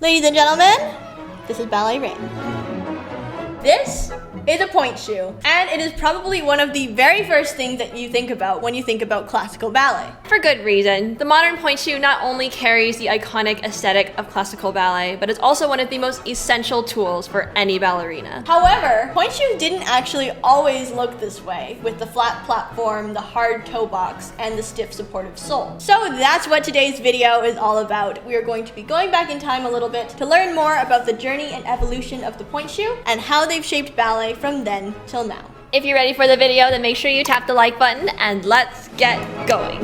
Ladies and gentlemen, this is Ballet Rain. This is a pointe shoe, and it is probably one of the very first things that you think about when you think about classical ballet. For good reason. The modern pointe shoe not only carries the iconic aesthetic of classical ballet, but it's also one of the most essential tools for any ballerina. However, pointe shoes didn't actually always look this way, with the flat platform, the hard toe box, and the stiff supportive sole. So that's what today's video is all about. We are going to be going back in time a little bit to learn more about the journey and evolution of the pointe shoe and how they've shaped ballet from then till now. If you're ready for the video, then make sure you tap the like button and let's get going.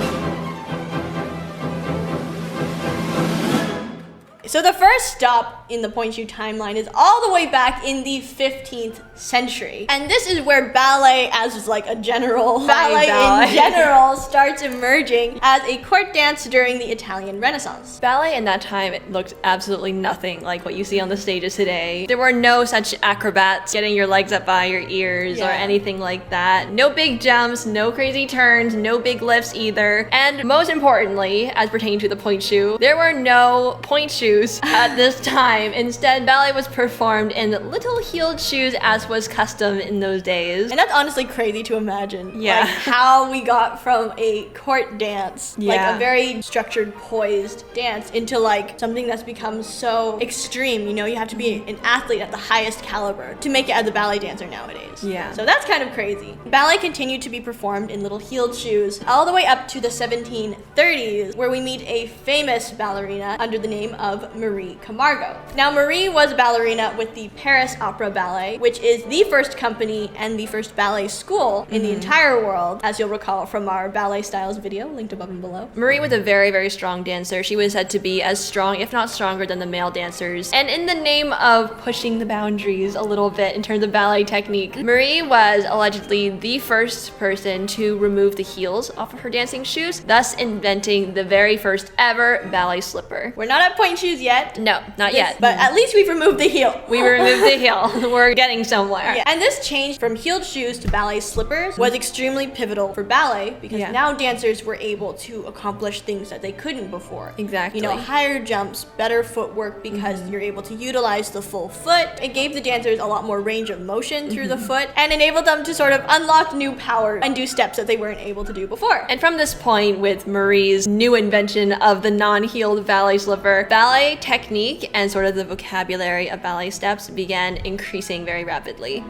So the first stop in the pointe shoe timeline is all the way back in the 15th century. And this is where ballet as like a general, ballet in general starts emerging as a court dance during the Italian Renaissance. Ballet in that time, it looked absolutely nothing like what you see on the stages today. There were no such acrobats getting your legs up by your ears or anything like that. No big jumps, no crazy turns, no big lifts either. And most importantly, as pertaining to the pointe shoe, there were no pointe shoes at this time. Instead, ballet was performed in little heeled shoes as was custom in those days. And that's honestly crazy to imagine. Like how we got from a court dance, like a very structured, poised dance, into like something that's become so extreme. You know, you have to be an athlete at the highest caliber to make it as a ballet dancer nowadays. So that's kind of crazy. Ballet continued to be performed in little heeled shoes all the way up to the 1730s, where we meet a famous ballerina under the name of Marie Camargo. Now, Marie was a ballerina with the Paris Opera Ballet, which is the first company and the first ballet school in the entire world, as you'll recall from our ballet styles video, linked above and below. Marie was a very, very strong dancer. She was said to be as strong, if not stronger, than the male dancers. And in the name of pushing the boundaries a little bit in terms of ballet technique, Marie was allegedly the first person to remove the heels off of her dancing shoes, thus inventing the very first ever ballet slipper. We're not at pointe shoes yet. No, not yet. But at least we've removed the heel. We removed the heel. We're getting somewhere. And this change from heeled shoes to ballet slippers was extremely pivotal for ballet because now dancers were able to accomplish things that they couldn't before. Exactly. You know, higher jumps, better footwork because you're able to utilize the full foot. It gave the dancers a lot more range of motion through the foot and enabled them to sort of unlock new power and do steps that they weren't able to do before. And from this point, with Marie's new invention of the non-heeled ballet slipper, ballet technique and sort of the vocabulary of ballet steps began increasing very rapidly.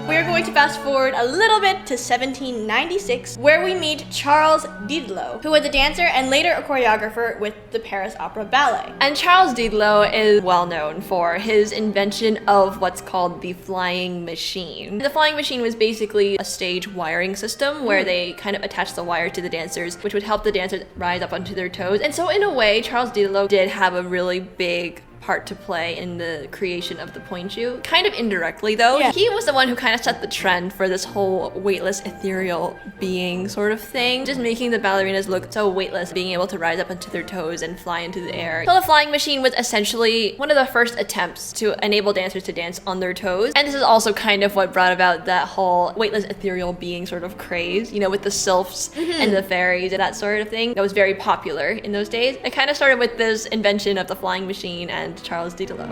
We're going to fast forward a little bit to 1796, where we meet Charles Didlot, who was a dancer and later a choreographer with the Paris Opera Ballet. And Charles Didlot is well known for his invention of what's called the flying machine. The flying machine was basically a stage wiring system where they kind of attached the wire to the dancers, which would help the dancers rise up onto their toes. And so in a way, Charles Didlot did have a really big part to play in the creation of the pointe shoe. Kind of indirectly though. He was the one who kind of set the trend for this whole weightless, ethereal being sort of thing, just making the ballerinas look so weightless, being able to rise up onto their toes and fly into the air. So the flying machine was essentially one of the first attempts to enable dancers to dance on their toes. And this is also kind of what brought about that whole weightless, ethereal being sort of craze, you know, with the sylphs and the fairies and that sort of thing. That was very popular in those days. It kind of started with this invention of the flying machine and Charles Didlot.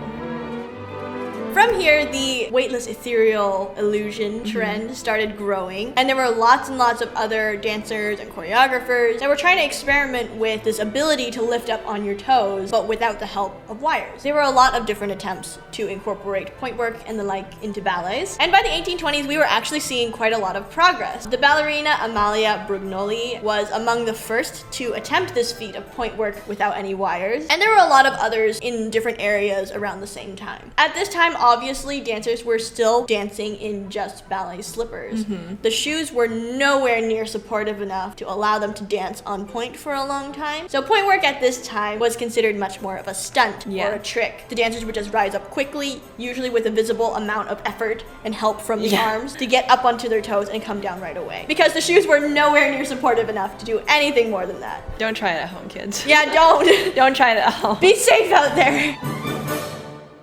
From here, the weightless ethereal illusion trend started growing, and there were lots and lots of other dancers and choreographers that were trying to experiment with this ability to lift up on your toes, but without the help of wires. There were a lot of different attempts to incorporate pointe work and the like into ballets, and by the 1820s, we were actually seeing quite a lot of progress. The ballerina Amalia Brugnoli was among the first to attempt this feat of pointe work without any wires, and there were a lot of others in different areas around the same time. At this time, obviously, dancers were still dancing in just ballet slippers. The shoes were nowhere near supportive enough to allow them to dance on pointe for a long time. So pointe work at this time was considered much more of a stunt or a trick. The dancers would just rise up quickly, usually with a visible amount of effort and help from the arms, to get up onto their toes and come down right away. Because the shoes were nowhere near supportive enough to do anything more than that. Don't try it at home, kids. Yeah, don't. Don't try it at home. Be safe out there.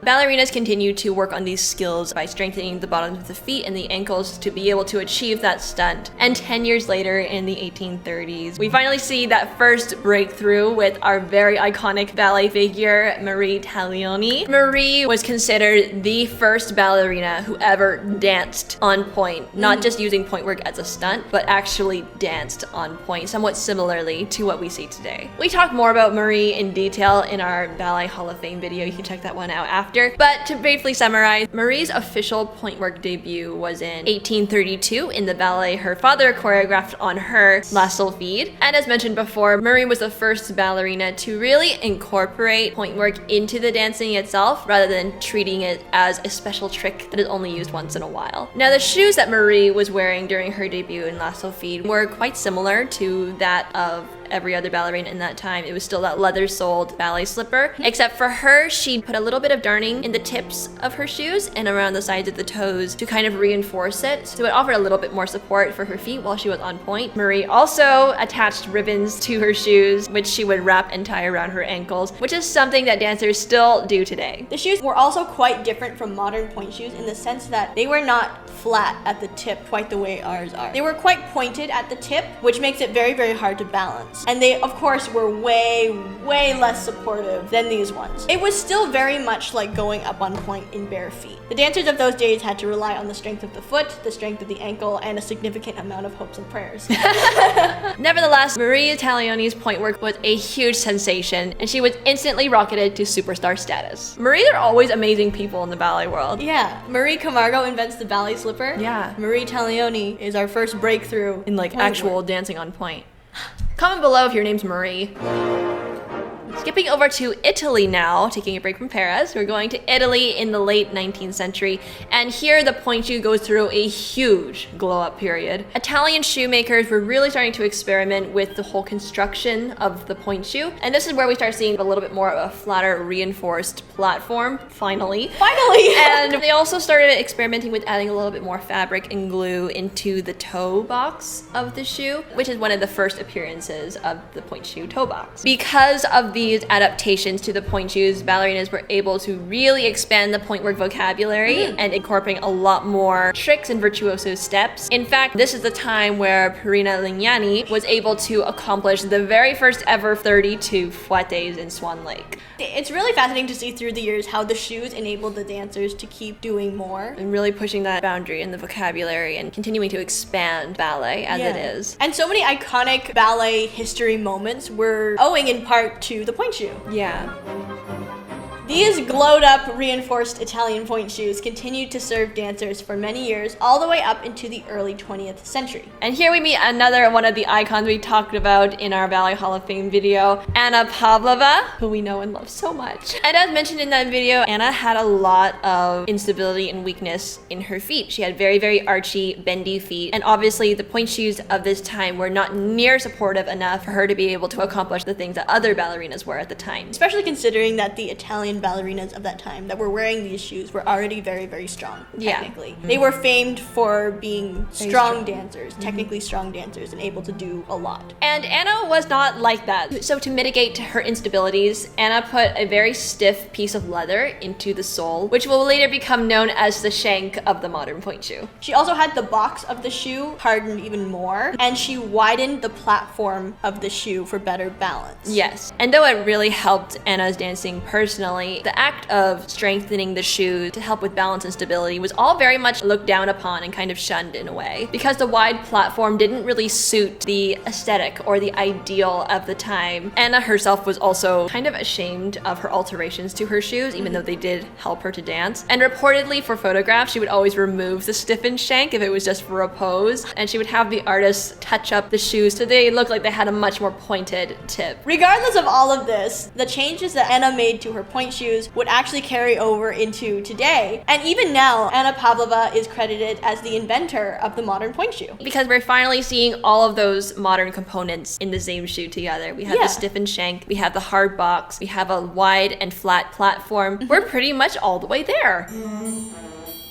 Ballerinas continue to work on these skills by strengthening the bottoms of the feet and the ankles to be able to achieve that stunt. And 10 years later, in the 1830s, we finally see that first breakthrough with our very iconic ballet figure, Marie Taglioni. Marie was considered the first ballerina who ever danced on pointe, not just using pointe work as a stunt, but actually danced on pointe, somewhat similarly to what we see today. We talk more about Marie in detail in our Ballet Hall of Fame video. You can check that one out after. But to briefly summarize, Marie's official pointe work debut was in 1832 in the ballet her father choreographed on her, La Solfède. And as mentioned before, Marie was the first ballerina to really incorporate pointe work into the dancing itself, rather than treating it as a special trick that is only used once in a while. Now, the shoes that Marie was wearing during her debut in La Solfède were quite similar to that of every other ballerina in that time. It was still that leather-soled ballet slipper, except for her, she put a little bit of darning in the tips of her shoes and around the sides of the toes to kind of reinforce it, so it offered a little bit more support for her feet while she was on pointe. Marie also attached ribbons to her shoes, which she would wrap and tie around her ankles, which is something that dancers still do today. The shoes were also quite different from modern pointe shoes in the sense that they were not flat at the tip quite the way ours are. They were quite pointed at the tip, which makes it very, very hard to balance. And they, of course, were way less supportive than these ones. It was still very much like going up on pointe in bare feet. The dancers of those days had to rely on the strength of the foot, the strength of the ankle, and a significant amount of hopes and prayers. Nevertheless, Marie Taglioni's pointe work was a huge sensation, and she was instantly rocketed to superstar status. Marie are always amazing people in the ballet world. Yeah, Marie Camargo invents the ballet slipper. Yeah. Marie Taglioni is our first breakthrough In like actual dancing on pointe. Comment below if your name's Marie. Skipping over to Italy now, taking a break from Paris, we're going to Italy in the late 19th century, and here the pointe shoe goes through a huge glow-up period. Italian shoemakers were really starting to experiment with the whole construction of the pointe shoe, and this is where we start seeing a little bit more of a flatter, reinforced platform, finally. And they also started experimenting with adding a little bit more fabric and glue into the toe box of the shoe, which is one of the first appearances of the pointe shoe toe box. Because of these adaptations to the pointe shoes, ballerinas were able to really expand the pointe work vocabulary and incorporate a lot more tricks and virtuoso steps. In fact, this is the time where Perina Lignani was able to accomplish the very first ever 32 fouettes in Swan Lake. It's really fascinating to see through the years how the shoes enabled the dancers to keep doing more. And really pushing that boundary in the vocabulary and continuing to expand ballet as it is. And so many iconic ballet history moments were owing in part to the pointe shoe. Yeah. These glowed-up, reinforced Italian pointe shoes continued to serve dancers for many years, all the way up into the early 20th century. And here we meet another one of the icons we talked about in our Ballet Hall of Fame video, Anna Pavlova, who we know and love so much. And as mentioned in that video, Anna had a lot of instability and weakness in her feet. She had very, very archy, bendy feet, and obviously the pointe shoes of this time were not near supportive enough for her to be able to accomplish the things that other ballerinas were at the time. Especially considering that the Italian ballerinas of that time that were wearing these shoes were already very, very strong, technically. They were famed for being strong dancers, technically strong dancers, and able to do a lot. And Anna was not like that. So to mitigate her instabilities, Anna put a very stiff piece of leather into the sole, which will later become known as the shank of the modern pointe shoe. She also had the box of the shoe hardened even more, and she widened the platform of the shoe for better balance. Yes, and though it really helped Anna's dancing personally, the act of strengthening the shoe to help with balance and stability was all very much looked down upon and kind of shunned in a way, because the wide platform didn't really suit the aesthetic or the ideal of the time. Anna herself was also kind of ashamed of her alterations to her shoes, even though they did help her to dance. And reportedly for photographs, she would always remove the stiffened shank if it was just for a pose, and she would have the artists touch up the shoes so they looked like they had a much more pointed tip. Regardless of all of this, the changes that Anna made to her pointe shoes would actually carry over into today. And even now, Anna Pavlova is credited as the inventor of the modern pointe shoe. Because we're finally seeing all of those modern components in the same shoe together. We have the stiffened shank, we have the hard box, we have a wide and flat platform. We're pretty much all the way there.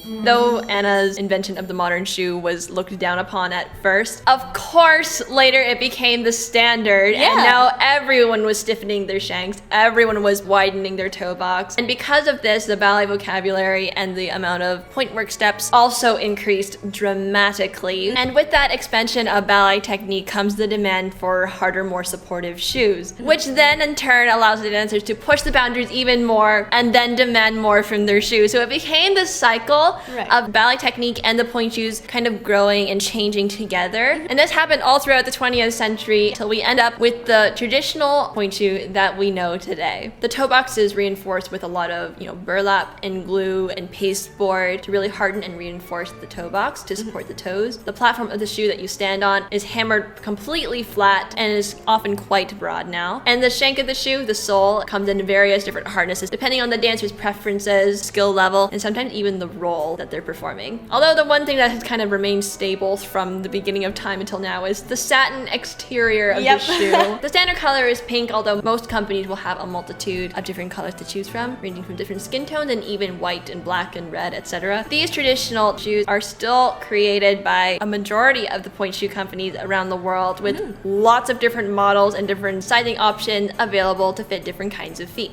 Though Anna's invention of the modern shoe was looked down upon at first, of course, later it became the standard, and now everyone was stiffening their shanks, everyone was widening their toe box, and because of this, the ballet vocabulary and the amount of point work steps also increased dramatically. And with that expansion of ballet technique comes the demand for harder, more supportive shoes, which then in turn allows the dancers to push the boundaries even more and then demand more from their shoes. So it became this cycle of ballet technique and the pointe shoes kind of growing and changing together. And this happened all throughout the 20th century till we end up with the traditional pointe shoe that we know today. The toe box is reinforced with a lot of, burlap and glue and pasteboard to really harden and reinforce the toe box to support the toes. The platform of the shoe that you stand on is hammered completely flat and is often quite broad now. And the shank of the shoe, the sole, comes in various different hardnesses depending on the dancer's preferences, skill level, and sometimes even the role that they're performing. Although the one thing that has kind of remained stable from the beginning of time until now is the satin exterior of the shoe. The standard color is pink, although most companies will have a multitude of different colors to choose from, ranging from different skin tones and even white and black and red, etc. These traditional shoes are still created by a majority of the pointe shoe companies around the world with lots of different models and different sizing options available to fit different kinds of feet.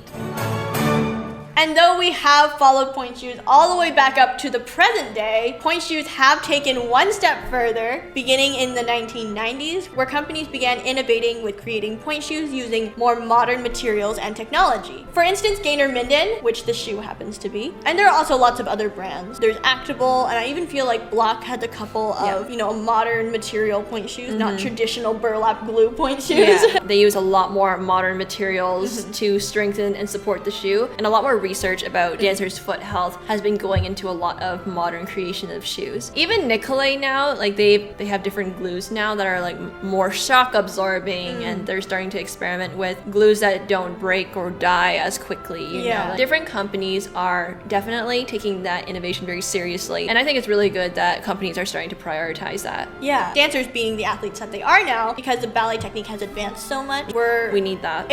And though we have followed pointe shoes all the way back up to the present day, pointe shoes have taken one step further, beginning in the 1990s, where companies began innovating with creating pointe shoes using more modern materials and technology. For instance, Gaynor Minden, which the shoe happens to be, and there are also lots of other brands. There's Actable, and I even feel like Block has a couple of, modern material pointe shoes, not traditional burlap glue pointe shoes. They use a lot more modern materials to strengthen and support the shoe, and a lot more research about dancers' foot health has been going into a lot of modern creation of shoes. Even Nicolay now, like they have different glues now that are like more shock absorbing, and they're starting to experiment with glues that don't break or die as quickly. You know? Different companies are definitely taking that innovation very seriously, and I think it's really good that companies are starting to prioritize that. Yeah, dancers being the athletes that they are now, because the ballet technique has advanced so much, we need that.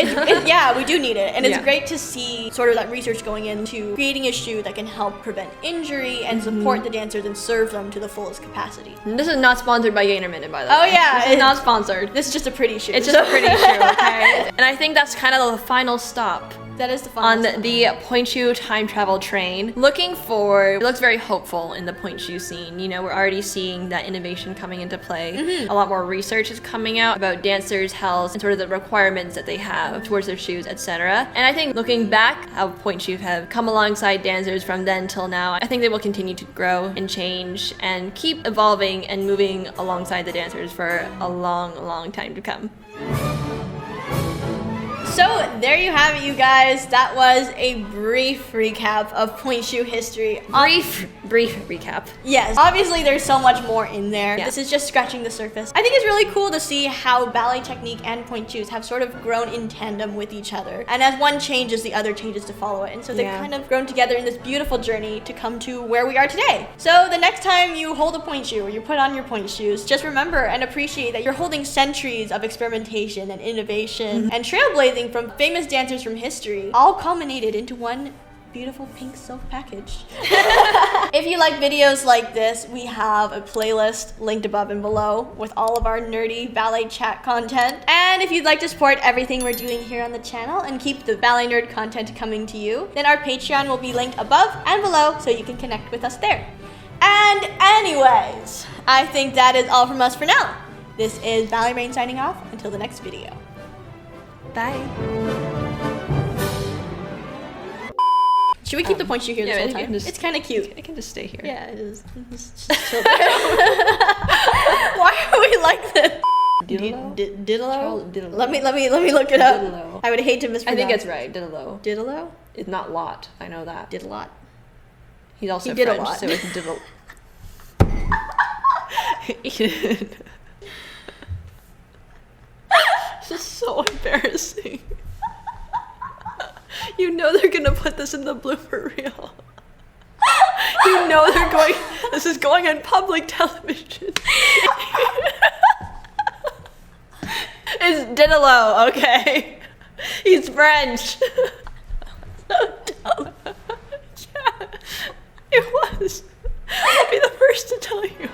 We do need it, and it's great to see sort of that research going into creating a shoe that can help prevent injury and support the dancers and serve them to the fullest capacity. And this is not sponsored by Gaynor Minden, by the way. Oh yeah, this is not sponsored. This is just a pretty shoe. It's just a pretty shoe, okay? And I think that's kind of the final stop. That is the final stop. The pointe shoe time travel train. Looking forward, it looks very hopeful in the pointe shoe scene. We're already seeing that innovation coming into play. A lot more research is coming out about dancers' health and sort of the requirements that they have towards their shoes, etc. And I think looking back, how pointe shoes have come alongside dancers from then till now, I think they will continue to grow and change and keep evolving and moving alongside the dancers for a long, long time to come. So there you have it, you guys. That was a brief recap of pointe shoe history. Brief recap. Yes, obviously there's so much more in there. This is just scratching the surface. I think it's really cool to see how ballet technique and pointe shoes have sort of grown in tandem with each other. And as one changes, the other changes to follow it. And so they've kind of grown together in this beautiful journey to come to where we are today. So the next time you hold a pointe shoe or you put on your pointe shoes, just remember and appreciate that you're holding centuries of experimentation and innovation and trailblazing from famous dancers from history, all culminated into one beautiful pink silk package. If you like videos like this, we have a playlist linked above and below with all of our nerdy ballet chat content. And if you'd like to support everything we're doing here on the channel and keep the ballet nerd content coming to you, then our Patreon will be linked above and below so you can connect with us there. And anyways, I think that is all from us for now. This is Ballet Rain signing off until the next video. Bye. Should we keep the pointe shoe here this whole time? It's kind of cute. It can just stay here. Yeah, it is. Just chill there. Why are we like this? Diddalo? Let me look it up. Diddalo. I would hate to mispronounce. I think it's right. Diddalo. Diddalo? It's not lot. I know that. Did a lot. He's also He did French, a lot. so it's diddle. This is so embarrassing. You know they're gonna put this in the blooper reel. You know this is going on public television. It's Diddalo, okay? He's French. So dumb. Yeah, it was. first to tell you.